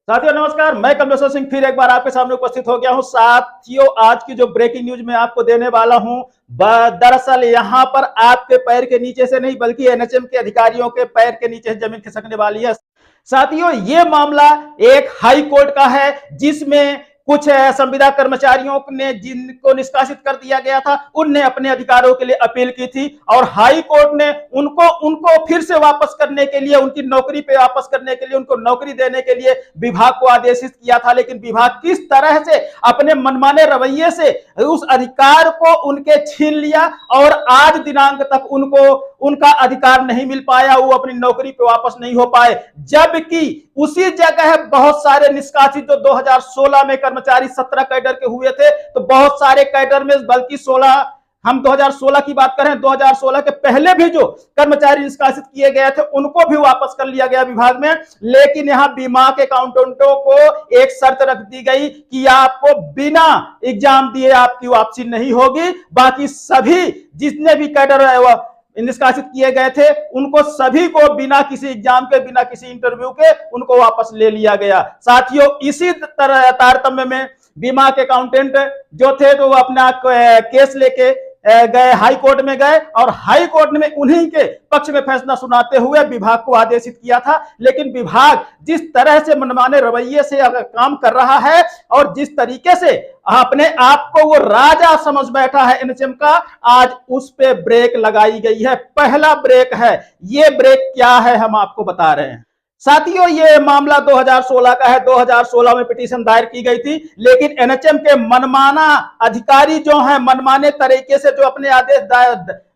साथियों नमस्कार, मैं कमलेश्वर सिंह फिर एक बार आपके सामने उपस्थित हो गया हूं। साथियों, आज की जो ब्रेकिंग न्यूज मैं आपको देने वाला हूं, दरअसल यहां पर आपके पैर के नीचे से नहीं बल्कि एनएचएम के अधिकारियों के पैर के नीचे से जमीन खिसकने वाली है। साथियों, ये मामला एक हाई कोर्ट का है जिसमें कुछ संविदा कर्मचारियों ने जिनको निष्कासित कर दिया गया था, उनने अपने अधिकारों के लिए अपील की थी और हाई कोर्ट ने उनको उनको फिर से वापस करने के लिए, उनकी नौकरी पे वापस करने के लिए, उनको नौकरी देने के लिए विभाग को आदेशित किया था। लेकिन विभाग किस तरह से अपने मनमाने रवैये से उस अधिकार को उनके छीन लिया और आज दिनांक तक उनको उनका अधिकार नहीं मिल पाया, वो अपनी नौकरी पे वापस नहीं हो पाए। जबकि उसी जगह बहुत सारे निष्कासित जो 2016 में कर्मचारी 17 कैडर के हुए थे, तो बहुत सारे कैडर में बल्कि 16, हम 2016 की बात करें, 2016 के पहले भी जो कर्मचारी निष्कासित किए गए थे उनको भी वापस कर लिया गया विभाग में। लेकिन यहां बीमा के अकाउंटेंटों को एक शर्त रख दी गई कि आपको बिना एग्जाम दिए आपकी वापसी नहीं होगी। बाकी सभी जितने भी कैडर निष्कासित किए गए थे उनको सभी को बिना किसी एग्जाम के, बिना किसी इंटरव्यू के उनको वापस ले लिया गया। साथियों, इसी तरह तारतम्य में बीमा के अकाउंटेंट जो थे तो वो अपना केस लेके गए, हाई कोर्ट में गए और हाई कोर्ट में उन्हीं के पक्ष में फैसला सुनाते हुए विभाग को आदेशित किया था। लेकिन विभाग जिस तरह से मनमाने रवैये से काम कर रहा है और जिस तरीके से अपने आप को वो राजा समझ बैठा है एनएचएम का, आज उस पे ब्रेक लगाई गई है। पहला ब्रेक है। ये ब्रेक क्या है हम आपको बता रहे हैं। साथियों, ये मामला 2016 का है। 2016 में पिटीशन दायर की गई थी, लेकिन एनएचएम के मनमाना अधिकारी जो हैं, मनमाने तरीके से जो अपने आदेश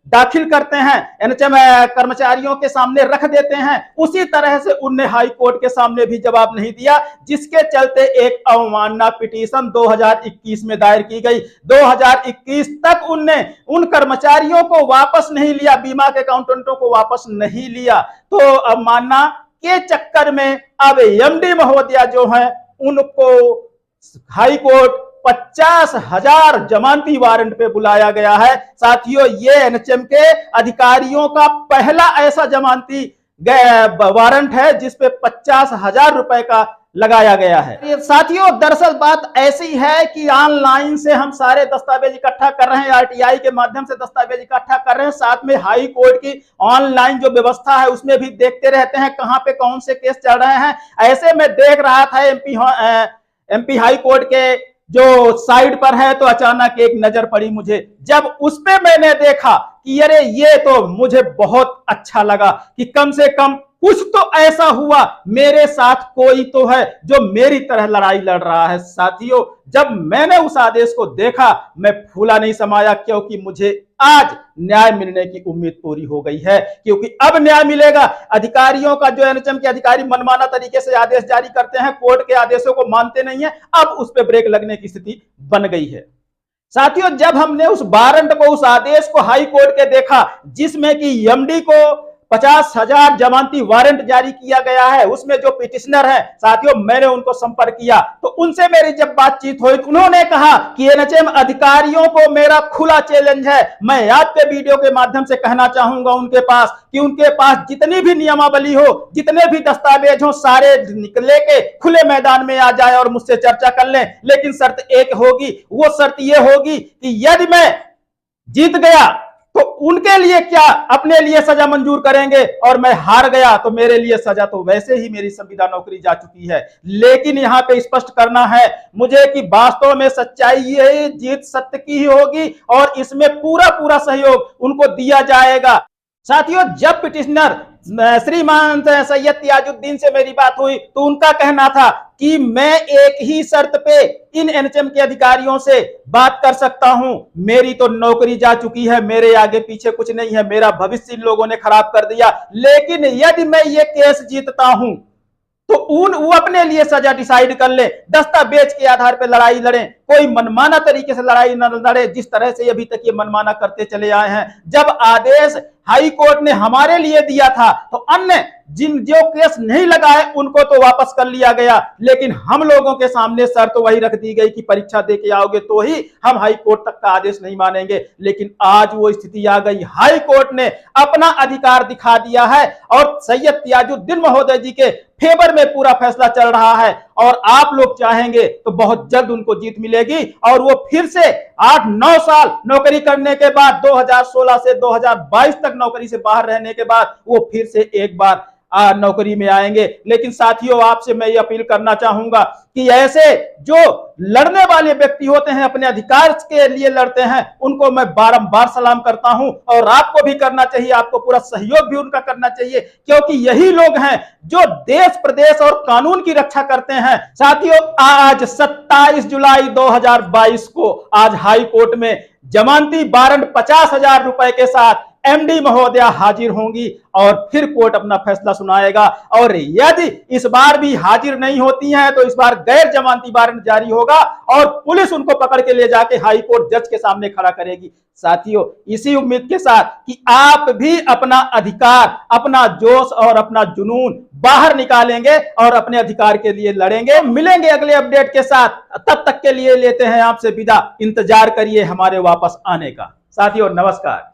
दाखिल करते हैं, एनएचएम कर्मचारियों के सामने रख देते हैं, उसी तरह से उनने हाई कोर्ट के सामने भी जवाब नहीं दिया, जिसके चलते एक अवमानना पिटीशन 2021 में दायर की गई। 2021 तक उनने उन कर्मचारियों को वापस नहीं लिया, बीमा के अकाउंटेंटों को वापस नहीं लिया। तो अवमानना के चक्कर में अब एमडी महोदया जो है उनको हाई कोर्ट 50,000 जमानती वारंट पे बुलाया गया है। साथियों, ये एनएचएम के अधिकारियों का पहला ऐसा जमानती वारंट है जिसपे 50,000 रुपए का लगाया गया है। साथियों, दरअसल बात ऐसी है कि ऑनलाइन से हम सारे दस्तावेज इकट्ठा कर रहे हैं, आरटीआई के माध्यम से दस्तावेज इकट्ठा कर रहे हैं, साथ में हाई कोर्ट की ऑनलाइन जो व्यवस्था है उसमें भी देखते रहते हैं कहां पे कौन से केस चल रहे हैं। ऐसे में देख रहा था एमपी हाई कोर्ट के जो साइड पर है, तो अचानक एक नजर पड़ी मुझे। जब उस पे मैंने देखा कि अरे ये तो मुझे बहुत अच्छा लगा कि कम से कम कुछ तो ऐसा हुआ, मेरे साथ कोई तो है जो मेरी तरह लड़ाई लड़ रहा है। साथियों, जब मैंने उस आदेश को देखा मैं फूला नहीं समाया, क्योंकि मुझे आज न्याय मिलने की उम्मीद पूरी हो गई है। क्योंकि अब न्याय मिलेगा। अधिकारियों का जो एनएचएम के अधिकारी मनमाना तरीके से आदेश जारी करते हैं, कोर्ट के आदेशों को मानते नहीं है, अब उस पर ब्रेक लगने की स्थिति बन गई है। साथियों, जब हमने उस वारंट को, उस आदेश को हाई कोर्ट के देखा जिसमें कि एमडी को 50,000 जमानती वारंट जारी किया गया है, उसमें जो पिटिशनर है, साथियों मैंने उनको संपर्क किया तो उनसे मेरी जब बातचीत हुई तो उन्होंने कहा कि एनएचएम अधिकारियों को मेरा खुला चैलेंज है। मैं आपके वीडियो के माध्यम से कहना चाहूंगा उनके पास कि उनके पास जितनी भी नियमावली हो, जितने भी दस्तावेज हो, सारे निकले के खुले मैदान में आ जाए और मुझसे चर्चा कर लें। लेकिन शर्त एक होगी, वो शर्त ये होगी कि यदि मैं जीत गया तो उनके लिए क्या अपने लिए सजा मंजूर करेंगे, और मैं हार गया तो मेरे लिए सजा तो वैसे ही मेरी संविदा नौकरी जा चुकी है। लेकिन यहां पे स्पष्ट करना है मुझे कि वास्तव में सच्चाई ये जीत सत्य की ही होगी और इसमें पूरा पूरा सहयोग उनको दिया जाएगा। साथियों, जब पिटिशनर श्रीमान सैयद तियाजुद्दीन से मेरी बात हुई तो उनका कहना था कि मैं एक ही शर्त पे इन एनएचएम के अधिकारियों से बात कर सकता हूं, मेरी तो नौकरी जा चुकी है, मेरे आगे पीछे कुछ नहीं है, मेरा भविष्य इन लोगों ने खराब कर दिया। लेकिन यदि मैं ये केस जीतता हूं तो वो अपने लिए सजा डिसाइड कर ले, दस्तावेज के आधार पर लड़ाई लड़े, कोई मनमाना तरीके से लड़ाई न लड़े जिस तरह से अभी तक ये मनमाना करते चले आए हैं। जब आदेश हाई कोर्ट ने हमारे लिए दिया था तो अन्य जो केस नहीं लगाए उनको तो वापस कर लिया गया, लेकिन हम लोगों के सामने शर्त तो वही रख दी गई कि परीक्षा दे के आओगे तो ही हम हाई कोर्ट तक का आदेश नहीं मानेंगे। लेकिन आज वो स्थिति आ गई, हाई कोर्ट ने अपना अधिकार दिखा दिया है और सैयद तियाजुद्दीन महोदय जी के फेवर में पूरा फैसला चल रहा है और आप लोग चाहेंगे तो बहुत जल्द उनको जीत मिलेगी और वो फिर से 8-9 साल नौकरी करने के बाद 2016 से 2022 तक नौकरी से बाहर रहने के बाद वो फिर से एक बार नौकरी में आएंगे। लेकिन साथियों, आपसे मैं ये अपील करना चाहूंगा कि ऐसे जो लड़ने वाले व्यक्ति होते हैं, अपने अधिकार के लिए लड़ते हैं, उनको मैं बारंबार सलाम करता हूं और आपको भी करना चाहिए, आपको पूरा सहयोग भी उनका करना चाहिए, क्योंकि यही लोग हैं जो देश, प्रदेश और कानून की रक्षा करते हैं। साथियों, आज 27 जुलाई 2022 को आज हाई कोर्ट में जमानती वारंट 50,000 रुपए के साथ एमडी महोदया हाजिर होंगी और फिर कोर्ट अपना फैसला सुनाएगा। और यदि इस बार भी हाजिर नहीं होती हैं तो इस बार गैर जमानती वारंट जारी होगा और पुलिस उनको पकड़ के ले जाके हाई कोर्ट जज के सामने खड़ा करेगी। साथियों, इसी उम्मीद के साथ कि आप भी अपना अधिकार, अपना जोश और अपना जुनून बाहर निकालेंगे और अपने अधिकार के लिए लड़ेंगे। मिलेंगे अगले अपडेट के साथ, तब तक के लिए लेते हैं आपसे विदा। इंतजार करिए हमारे वापस आने का। साथियों, नमस्कार।